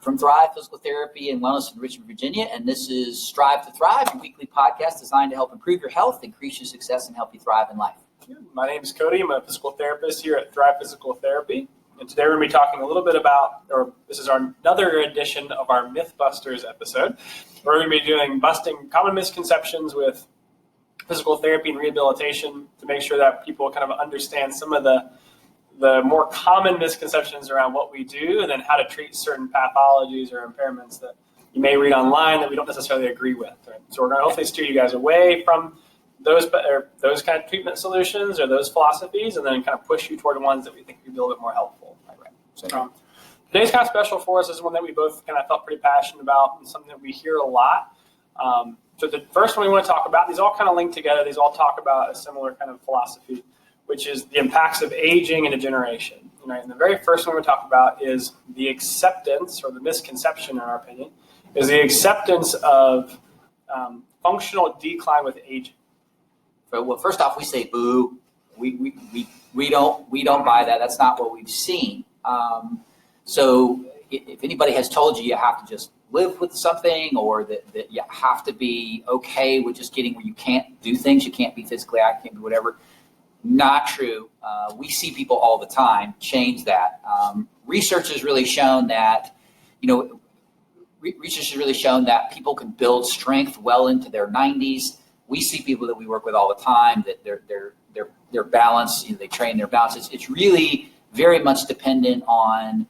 from Thrive Physical Therapy and Wellness in Richmond, Virginia, and this is Strive to Thrive, a weekly podcast designed to help improve your health, increase your success, and help you thrive in life. My name is Cody. I'm a physical therapist here at Thrive Physical Therapy, and today we're going to be talking a little bit about, or this is another edition of our Mythbusters episode. We're going to be doing busting common misconceptions with physical therapy and rehabilitation to make sure that people kind of understand some of the more common misconceptions around what we do and then how to treat certain pathologies or impairments that you may read online that we don't necessarily agree with. Right? So we're going to hopefully steer you guys away from those kind of treatment solutions or those philosophies and then kind of push you toward the ones that we think would be a little bit more helpful. Right. So today's kind of special for us is one that we both kind of felt pretty passionate about and something that we hear a lot. So the first one we want to talk about, these all kind of link together. These all talk about a similar kind of philosophy, which is the impacts of aging and degeneration. Right? And the very first one we talk about is the acceptance, or the misconception in our opinion, is the acceptance of functional decline with aging. Well, first off, we say boo. We don't buy that. That's not what we've seen. So if anybody has told you have to just live with something, or that you have to be okay with just getting where you can't do things, you can't be physically active, can't do whatever. Not true. We see people all the time change that. Research has really shown that, people can build strength well into their 90s. We see people that we work with all the time that their balance, they train their balance. It's really very much dependent on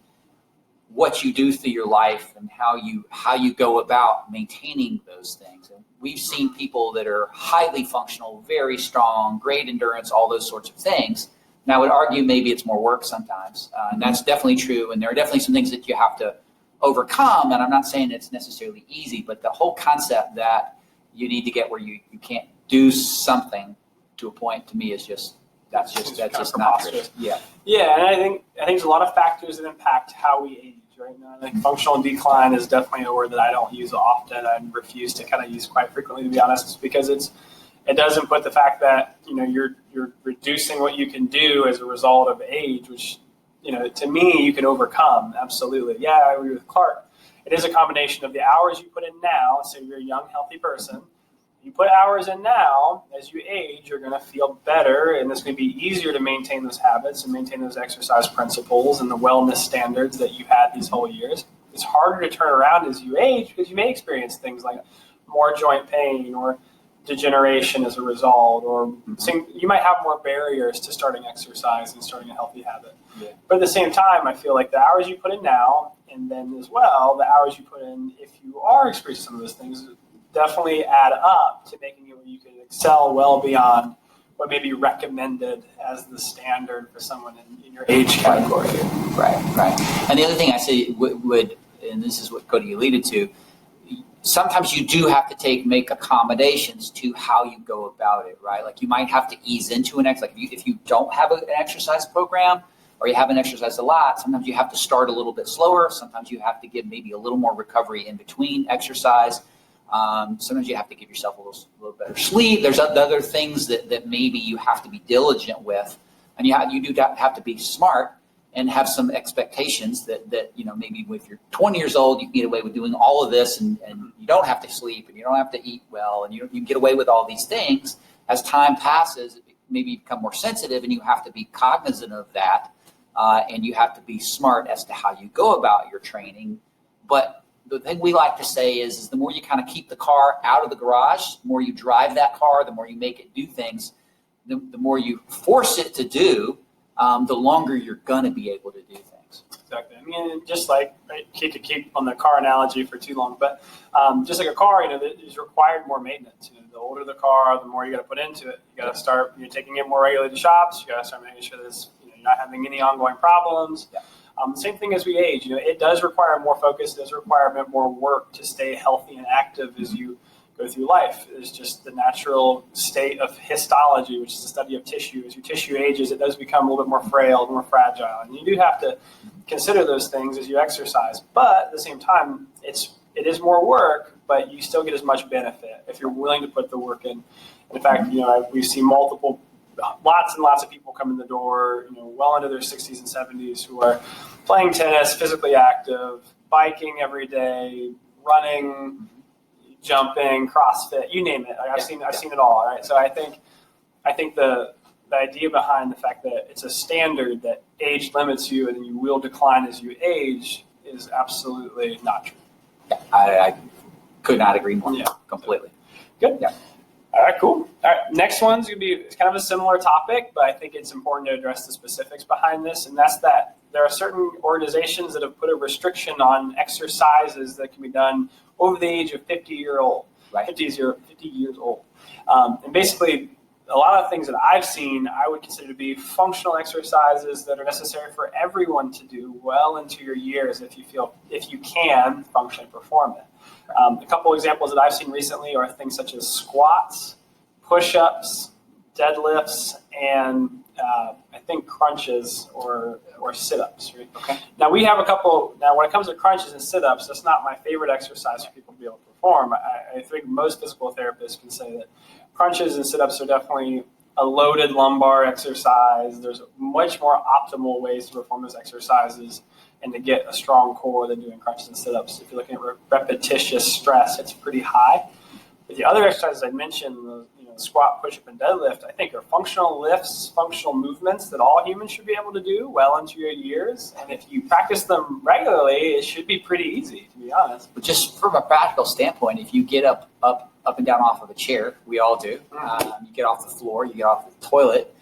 what you do through your life and how you go about maintaining those things. And we've seen people that are highly functional, very strong, great endurance, all those sorts of things. And I would argue maybe it's more work sometimes. And that's definitely true. And there are definitely some things that you have to overcome. And I'm not saying it's necessarily easy, but the whole concept that you need to get where you can't do something to a point, to me, is that's just not true. Yeah. Yeah, and I think there's a lot of factors that impact how we age. Right now, I think functional decline is definitely a word that I don't use often and refuse to kind of use quite frequently, to be honest, because it doesn't put the fact that you're reducing what you can do as a result of age, which to me you can overcome. Absolutely, yeah, I agree with Clark. It is a combination of the hours you put in now. So you're a young, healthy person. You put hours in now. As you age, you're going to feel better, and it's going to be easier to maintain those habits and maintain those exercise principles and the wellness standards that you've had these whole years. It's harder to turn around as you age because you may experience things like more joint pain or degeneration as a result, or you might have more barriers to starting exercise and starting a healthy habit. Yeah. But at the same time, I feel like the hours you put in now, and then as well, the hours you put in if you are experiencing some of those things, definitely add up to making it where you can excel well beyond what may be recommended as the standard for someone in your age category. Right. And the other thing I say would, and this is what Cody alluded to, sometimes you do have to make accommodations to how you go about it, right? Like you might have to ease into an exercise. Like if you don't have an exercise program, or you haven't exercised a lot, sometimes you have to start a little bit slower. Sometimes you have to give maybe a little more recovery in between exercise. Sometimes you have to give yourself a little better sleep. There's other things that maybe you have to be diligent with, and you do have to be smart and have some expectations that maybe if you're 20 years old, you can get away with doing all of this, and you don't have to sleep, and you don't have to eat well, and you can get away with all these things. As time passes, maybe you become more sensitive, and you have to be cognizant of that, and you have to be smart as to how you go about your training. But the thing we like to say is the more you kind of keep the car out of the garage, the more you drive that car, the more you make it do things, the more you force it to do, the longer you're going to be able to do things. Exactly. I mean, just like, right, to keep on the car analogy for too long, but just like a car, there's required more maintenance. The older the car, the more you got to put into it. You got to start taking it more regularly to shops. You got to start making sure that you're not having any ongoing problems. Yeah. Same thing as we age. It does require more focus. It does require a bit more work to stay healthy and active as you go through life. It's just the natural state of histology, which is the study of tissue. As your tissue ages, it does become a little bit more frail, more fragile. And you do have to consider those things as you exercise. But at the same time, it is more work, but you still get as much benefit if you're willing to put the work in. In fact, we've seen lots and lots of people come in the door, well into their 60s and 70s who are playing tennis, physically active, biking every day, running, jumping, CrossFit, you name it. Like, I've seen it all. Right. So I think the idea behind the fact that it's a standard that age limits you and you will decline as you age is absolutely not true. Yeah, I could not agree more. Yeah. Completely. Good. Yeah. All right, cool. All right, next one's going to be kind of a similar topic, but I think it's important to address the specifics behind this, and that's that there are certain organizations that have put a restriction on exercises that can be done over the age of 50 years old. Right. 50 years old. And basically, a lot of things that I've seen, I would consider to be functional exercises that are necessary for everyone to do well into your years if you can functionally perform it. A couple examples that I've seen recently are things such as squats, push-ups, deadlifts, and I think crunches or sit-ups. Right? Okay. Now we have a couple. Now when it comes to crunches and sit-ups, that's not my favorite exercise for people to be able to perform. I think most physical therapists can say that crunches and sit-ups are definitely a loaded lumbar exercise. There's much more optimal ways to perform those exercises and to get a strong core than doing crunches and sit-ups. If you're looking at repetitious stress, it's pretty high. But the other exercises I mentioned, squat, push-up, and deadlift, I think are functional lifts, functional movements that all humans should be able to do well into your years. And if you practice them regularly, it should be pretty easy, to be honest. But just from a practical standpoint, if you get up and down off of a chair, we all do. You get off the floor, you get off the toilet,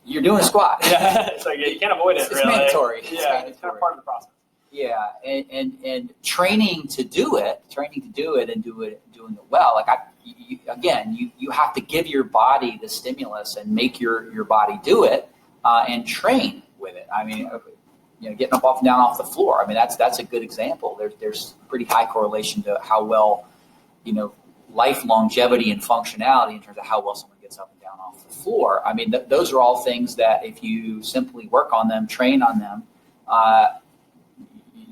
you're doing a squat. Yeah, it's like you can't avoid it. It's really. mandatory. It's kind of part of the process. Yeah, and training to do it and doing it well. Like you have to give your body the stimulus and make your body do it and train with it. I mean, getting up off and down off the floor. I mean, that's a good example. There's pretty high correlation to how well, life longevity and functionality in terms of how well someone gets up and down off the floor. I mean, those are all things that if you simply work on them, train on them,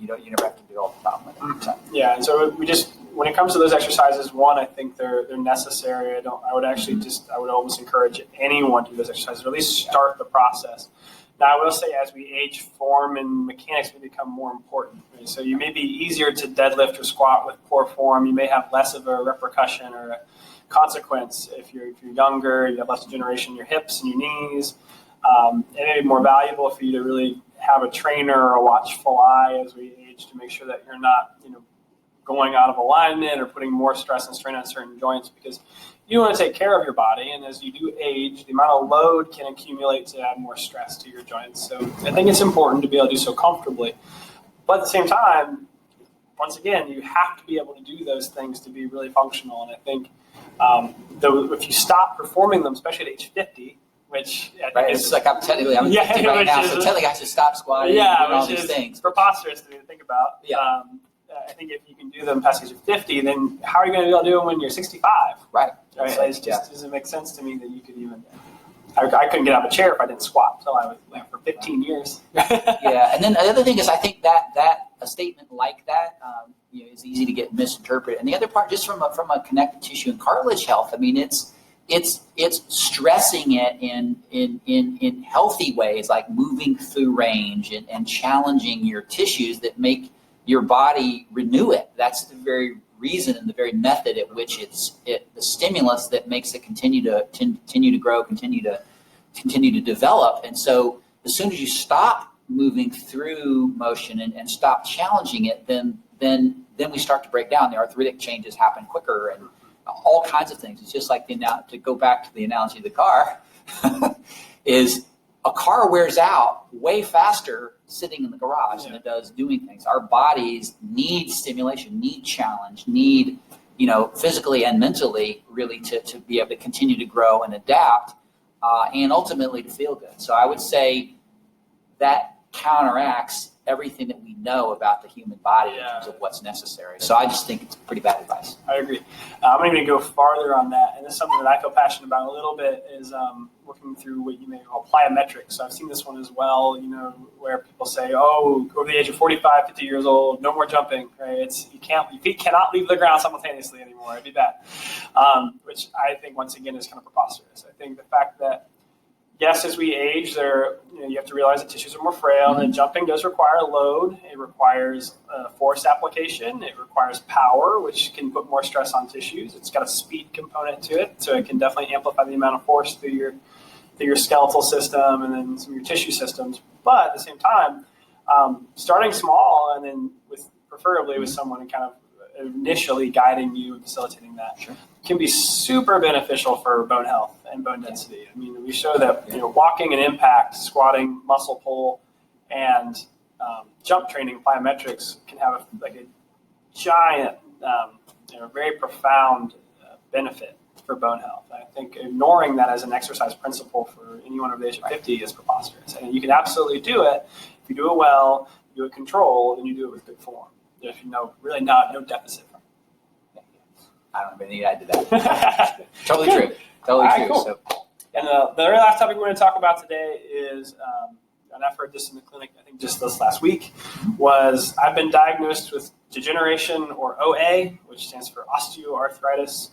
you never have to do all the time with it. Yeah, and so when it comes to those exercises, one, I think they're necessary. I would almost encourage anyone to do those exercises, or at least start the process. Now, I will say as we age, form and mechanics may become more important. Right? So you may be easier to deadlift or squat with poor form. You may have less of a repercussion or a consequence if you're younger. You have less degeneration in your hips and your knees. It may be more valuable for you to really have a trainer or a watchful eye as we age to make sure that you're not, going out of alignment or putting more stress and strain on certain joints, because you want to take care of your body. And as you do age, the amount of load can accumulate to add more stress to your joints. So I think it's important to be able to do so comfortably. But at the same time, once again, you have to be able to do those things to be really functional. And I think if you stop performing them, especially at age 50, which I think it's like I'm 50 right now, so technically I should stop squatting and doing all these things. Preposterous to think about. Yeah. I think if you can do them past age of 50, then how are you going to be able to do them when you're 65? Right. It just doesn't make sense to me that you could even. I couldn't get out of a chair if I didn't squat until I was for 15 years. Yeah, and then the other thing is I think that a statement like that is easy to get misinterpreted. And the other part, just from a connective tissue and cartilage health, I mean it's stressing it in healthy ways, like moving through range and challenging your tissues that make your body renew it. That's the very reason and the very method at which the stimulus that makes it continue to grow, continue to develop. And so as soon as you stop moving through motion and stop challenging it, then we start to break down. The arthritic changes happen quicker and all kinds of things. It's just like to go back to the analogy of the car, is a car wears out way faster sitting in the garage than it does doing things. Our bodies need stimulation, need challenge, need, physically and mentally really to be able to continue to grow and adapt and ultimately to feel good. So I would say that counteracts everything that we know about the human body in terms of what's necessary. So I just think it's pretty bad advice. I agree. I'm going to go farther on that, and this is something that I feel passionate about a little bit, is working through what you may call plyometrics. So I've seen this one as well, where people say, over the age of 45, 50 years old, no more jumping, right? Your feet cannot leave the ground simultaneously anymore. It'd be bad. Which I think, once again, is kind of preposterous. I think the fact that yes, as we age, you have to realize that tissues are more frail, and jumping does require a load. It requires force application. It requires power, which can put more stress on tissues. It's got a speed component to it, so it can definitely amplify the amount of force through your skeletal system and then some of your tissue systems. But at the same time, starting small and then preferably with someone kind of initially guiding you and facilitating that can be super beneficial for bone health and bone density. I mean, we show that walking and impact, squatting, muscle pull, and jump training, plyometrics can have a giant, very profound benefit for bone health. I think ignoring that as an exercise principle for anyone over the age of 50 is preposterous. And you can absolutely do it if you do it well, you do it controlled, and you do it with good form. There's no deficit from it. I don't have anything to add to that. Totally true. Totally true. Cool. So, and the very last topic we're going to talk about today is, and I've heard this in the clinic, I think just this last week, was I've been diagnosed with degeneration, or OA, which stands for osteoarthritis.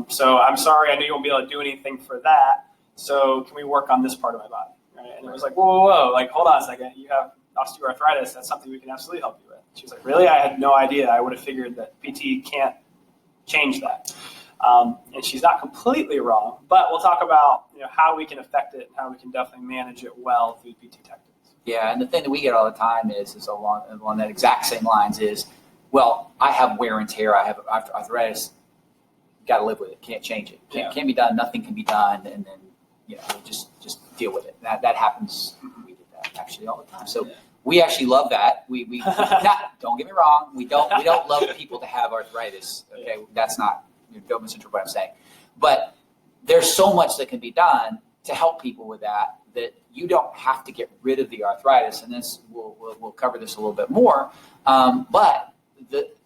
So I'm sorry, I know you won't be able to do anything for that. So can we work on this part of my body? Right? And it was like, whoa, like, hold on a second. You have osteoarthritis. That's something we can absolutely help you with. She was like, really? I had no idea. I would have figured that PT can't change that. And she's not completely wrong, but we'll talk about how we can affect it and how we can definitely manage it well through PT tactics. Yeah, and the thing that we get all the time is along that exact same lines is, well, I have wear and tear. I have arthritis. Got to live with it. Can't change it. Can't be done. Nothing can be done. And then just deal with it. That happens. We did that actually all the time. So we actually love that. We don't get me wrong. We don't love people to have arthritis. Okay, that's not. Don't misinterpret what I'm saying. But there's so much that can be done to help people with that you don't have to get rid of the arthritis. And this we'll cover this a little bit more. But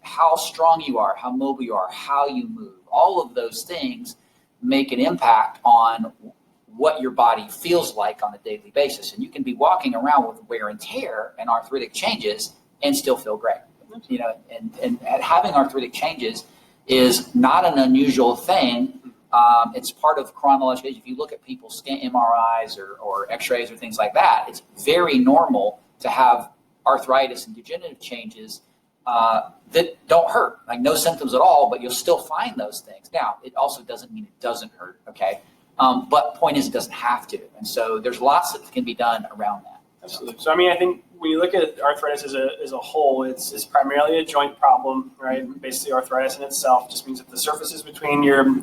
how strong you are, how mobile you are, how you move, all of those things make an impact on what your body feels like on a daily basis. And you can be walking around with wear and tear and arthritic changes and still feel great. And having arthritic changes is not an unusual thing. It's part of chronological age. If you look at people's MRIs or x-rays or things like that, it's very normal to have arthritis and degenerative changes that don't hurt, like no symptoms at all, but you'll still find those things. Now, it also doesn't mean it doesn't hurt, okay? But point is, it doesn't have to. And so there's lots that can be done around that. Absolutely. So, I think when you look at arthritis as a whole, it's primarily a joint problem, right? Basically, arthritis in itself just means that the surfaces between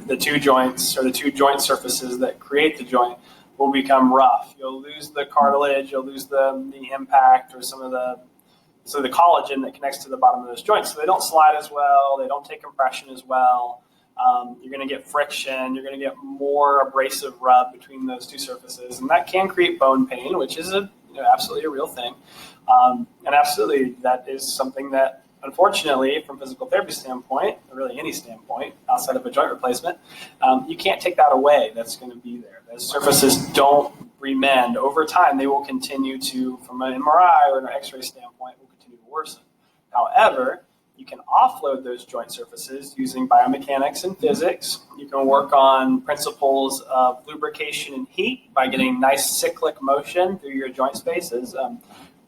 the two joints, or the two joint surfaces that create the joint, will become rough. You'll lose the cartilage, you'll lose the impact, or some of the collagen that connects to the bottom of those joints. So they don't slide as well, they don't take compression as well. You're going to get friction, you're going to get more abrasive rub between those two surfaces, and that can create bone pain, which is absolutely a real thing. And absolutely, that is something that, unfortunately, from physical therapy standpoint, or really any standpoint, outside of a joint replacement, you can't take that away. That's going to be there. Those surfaces don't remend. Over time, they will continue to, from an MRI or an X-ray standpoint, will continue to worsen. However, you can offload those joint surfaces using biomechanics and physics. You can work on principles of lubrication and heat by getting nice cyclic motion through your joint spaces.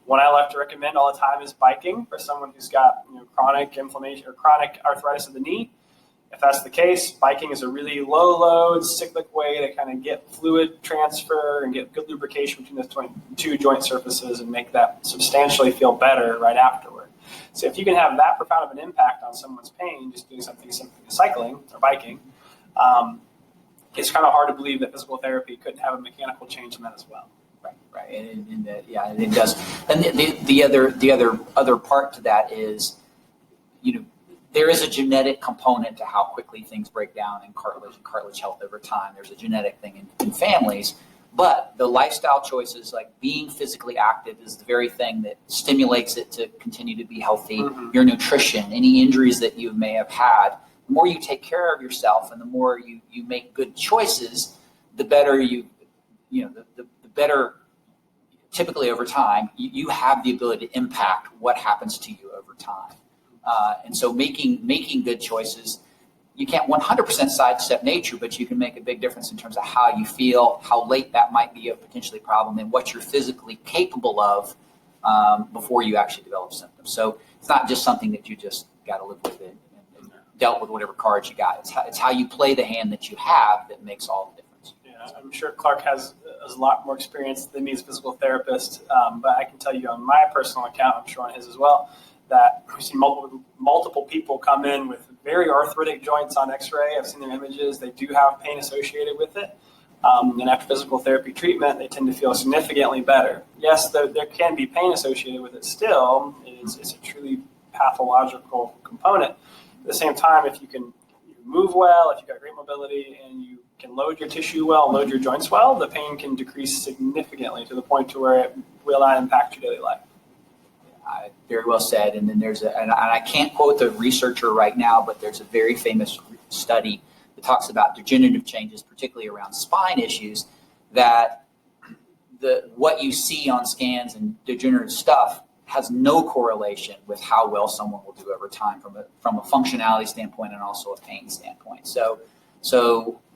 One I like to recommend all the time is biking for someone who's got chronic inflammation or chronic arthritis of the knee. If that's the case, biking is a really low load, cyclic way to kind of get fluid transfer and get good lubrication between the two joint surfaces and make that substantially feel better right afterward. So if you can have that profound of an impact on someone's pain, just doing something simple as cycling or biking, it's kind of hard to believe that physical therapy couldn't have a mechanical change in that as well. Right, and it does. And the other part to that is, there is a genetic component to how quickly things break down in cartilage health over time. There's a genetic thing in families, but the lifestyle choices, like being physically active, is the very thing that stimulates it to continue to be healthy. Mm-hmm. Your nutrition, any injuries that you may have had, the more you take care of yourself and the more you make good choices, the better the better. Typically over time, you have the ability to impact what happens to you over time. And so making good choices you can't 100% sidestep nature, but you can make a big difference in terms of how you feel, how late that might be a potentially problem, and what you're physically capable of before you actually develop symptoms. So it's not just something that you just got to live with it and dealt with whatever cards you got. It's how you play the hand that you have that makes all the difference. Yeah, I'm sure Clark has a lot more experience than me as a physical therapist, but I can tell you on my personal account, I'm sure on his as well, that we've seen multiple people come in with very arthritic joints on x-ray. I've seen their images. They do have pain associated with it. And after physical therapy treatment, they tend to feel significantly better. Yes, there can be pain associated with it still. It's a truly pathological component. At the same time, if you move well, if you've got great mobility, and you can load your tissue well, load your joints well, the pain can decrease significantly to the point to where it will not impact your daily life. Very well said. And then and I can't quote the researcher right now, but there's a very famous study that talks about degenerative changes, particularly around spine issues, that what you see on scans and degenerative stuff has no correlation with how well someone will do over time from a functionality standpoint and also a pain standpoint. So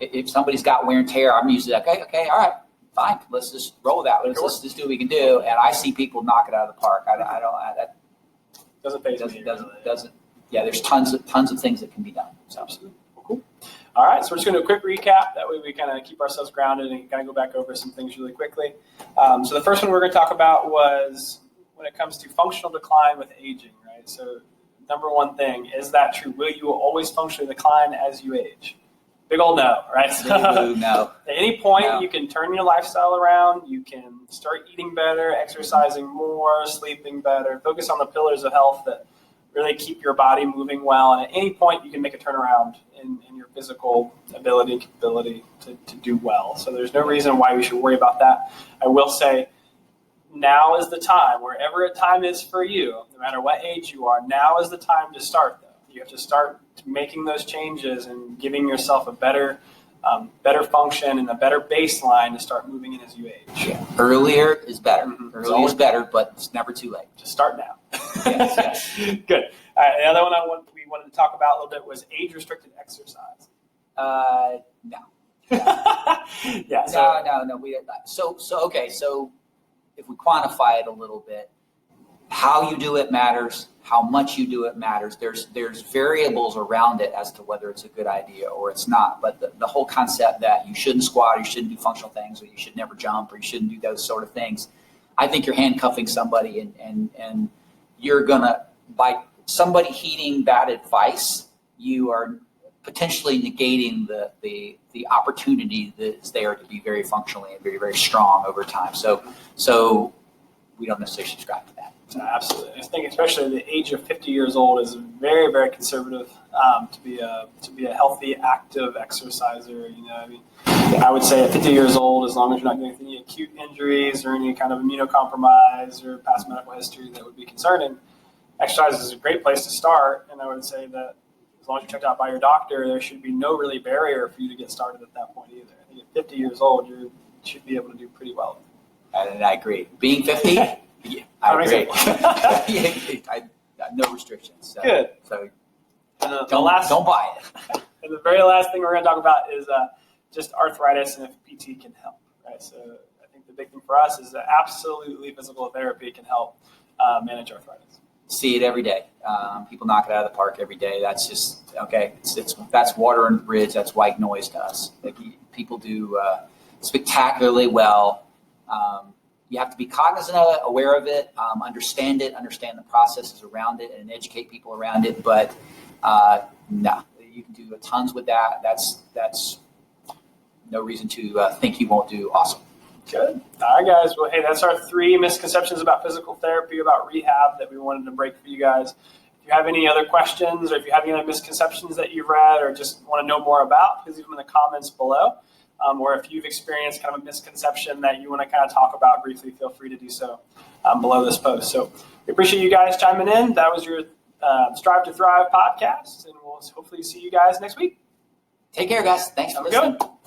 if somebody's got wear and tear, I'm usually like, okay, all right, fine, let's just roll with that. Let's just do what we can do. And I see people knock it out of the park. That doesn't phase me. Doesn't. Yeah, there's tons of things that can be done. So. Absolutely. Cool. All right, so we're just going to do a quick recap. That way we kind of keep ourselves grounded and kind of go back over some things really quickly. So the first one we're going to talk about was when it comes to functional decline with aging, right? So number one thing, is that true? Will you always functionally decline as you age? Big old no, right? No. At any point, you can turn your lifestyle around. You can start eating better, exercising more, sleeping better, focus on the pillars of health that really keep your body moving well. And at any point, you can make a turnaround in your physical ability and capability to do well. So there's no reason why we should worry about that. I will say, now is the time, wherever a time is for you, no matter what age you are, now is the time to start, though. You have to start making those changes and giving yourself a better function and a better baseline to start moving in as you age. Yeah. Earlier is better. Mm-hmm. Earlier is better, but it's never too late. Just start now. Yes. Good. All right, the other one we wanted to talk about a little bit was age-restricted exercise. No. Yeah. No. So if we quantify it a little bit, how you do it matters. How much you do it matters. There's variables around it as to whether it's a good idea or it's not. But the whole concept that you shouldn't squat, or you shouldn't do functional things, or you should never jump, or you shouldn't do those sort of things, I think you're handcuffing somebody, and you're gonna, by somebody heeding that advice, you are potentially negating the opportunity that's there to be very functionally and very, very strong over time. So we don't necessarily subscribe to that. Absolutely. I think especially the age of 50 years old is very, very conservative to be a healthy, active exerciser. I would say at 50 years old, as long as you're not getting any acute injuries or any kind of immunocompromise or past medical history that would be concerning, exercise is a great place to start. And I would say that as long as you're checked out by your doctor, there should be no really barrier for you to get started at that point either. I think at 50 years old, you should be able to do pretty well. And I agree. Being 50, yeah, I agree. I no restrictions. So, good. So don't buy it. And the very last thing we're going to talk about is just arthritis and if PT can help. Right. So I think the big thing for us is that absolutely physical therapy can help manage arthritis. See it every day. People knock it out of the park every day. That's just okay. That's water under the bridge. That's white noise to us. People do spectacularly well. You have to be cognizant of it, aware of it, understand the processes around it, and educate people around it. But no, you can do tons with that. That's no reason to think you won't do awesome. Good. All right, guys. Well, hey, that's our 3 misconceptions about physical therapy, about rehab that we wanted to break for you guys. If you have any other questions or if you have any other misconceptions that you've read or just want to know more about, please leave them in the comments below. Or if you've experienced kind of a misconception that you want to kind of talk about briefly, feel free to do so below this post. So we appreciate you guys chiming in. That was your Strive to Thrive podcast, and we'll hopefully see you guys next week. Take care, guys. Thanks for listening. Have a good one.